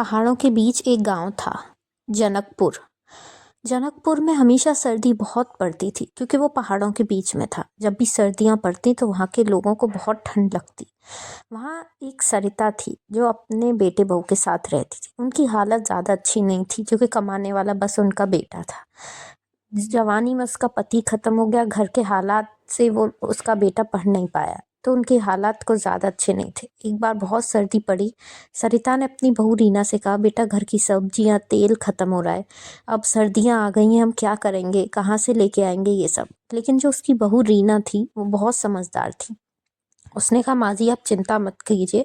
पहाड़ों के बीच एक गांव था, जनकपुर। जनकपुर में हमेशा सर्दी बहुत पड़ती थी क्योंकि वो पहाड़ों के बीच में था। जब भी सर्दियाँ पड़ती तो वहाँ के लोगों को बहुत ठंड लगती। वहाँ एक सरिता थी जो अपने बेटे बहू के साथ रहती थी। उनकी हालत ज़्यादा अच्छी नहीं थी क्योंकि कमाने वाला बस उनका बेटा था। जवानी में उसका पति ख़त्म हो गया, घर के हालात से वो उसका बेटा पढ़ नहीं पाया, तो उनके हालात कुछ ज़्यादा अच्छे नहीं थे। एक बार बहुत सर्दी पड़ी। सरिता ने अपनी बहू रीना से कहा, बेटा घर की सब्जियां तेल ख़त्म हो रहा है, अब सर्दियां आ गई हैं, हम क्या करेंगे, कहाँ से लेके आएंगे ये सब। लेकिन जो उसकी बहू रीना थी वो बहुत समझदार थी। उसने कहा, माँ जी आप चिंता मत कीजिए,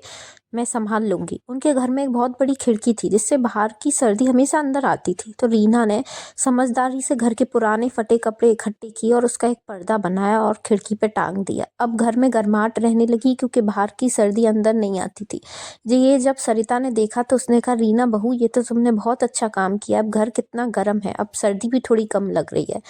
मैं संभाल लूँगी। उनके घर में एक बहुत बड़ी खिड़की थी जिससे बाहर की सर्दी हमेशा अंदर आती थी। तो रीना ने समझदारी से घर के पुराने फटे कपड़े इकट्ठे किए और उसका एक पर्दा बनाया और खिड़की पे टांग दिया। अब घर में गर्माहट रहने लगी क्योंकि बाहर की सर्दी अंदर नहीं आती थी। ये जब सरिता ने देखा तो उसने कहा, रीना बहू ये तो तुमने बहुत अच्छा काम किया, अब घर कितना गर्म है, अब सर्दी भी थोड़ी कम लग रही है।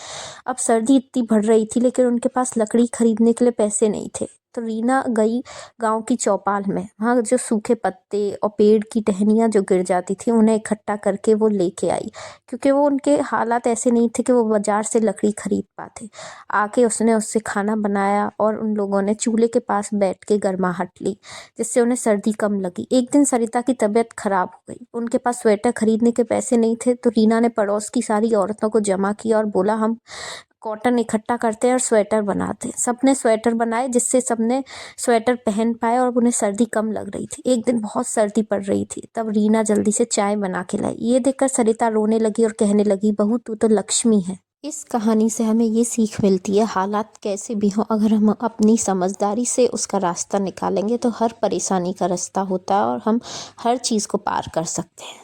अब सर्दी इतनी बढ़ रही थी लेकिन उनके पास लकड़ी खरीदने के लिए पैसे नहीं थे। तो रीना गई गांव की चौपाल में। वहाँ जो सूखे पत्ते और पेड़ की टहनियाँ जो गिर जाती थी उन्हें इकट्ठा करके वो लेके आई, क्योंकि वो उनके हालात ऐसे नहीं थे कि वो बाजार से लकड़ी खरीद पाते। आके उसने उससे खाना बनाया और उन लोगों ने चूल्हे के पास बैठ के गर्माहट ली, जिससे उन्हें सर्दी कम लगी। एक दिन सरिता की तबीयत खराब हो गई। उनके पास स्वेटर खरीदने के पैसे नहीं थे, तो रीना ने पड़ोस की सारी औरतों को जमा किया और बोला, हम कॉटन इकट्ठा करते हैं और स्वेटर बनाते हैं। सबने स्वेटर बनाए जिससे सबने स्वेटर पहन पाए और उन्हें सर्दी कम लग रही थी। एक दिन बहुत सर्दी पड़ रही थी, तब रीना जल्दी से चाय बना के लाई। ये देखकर सरिता रोने लगी और कहने लगी, बहू तू तो लक्ष्मी है। इस कहानी से हमें ये सीख मिलती है, हालात कैसे भी हों, अगर हम अपनी समझदारी से उसका रास्ता निकालेंगे तो हर परेशानी का रास्ता होता है और हम हर चीज़ को पार कर सकते हैं।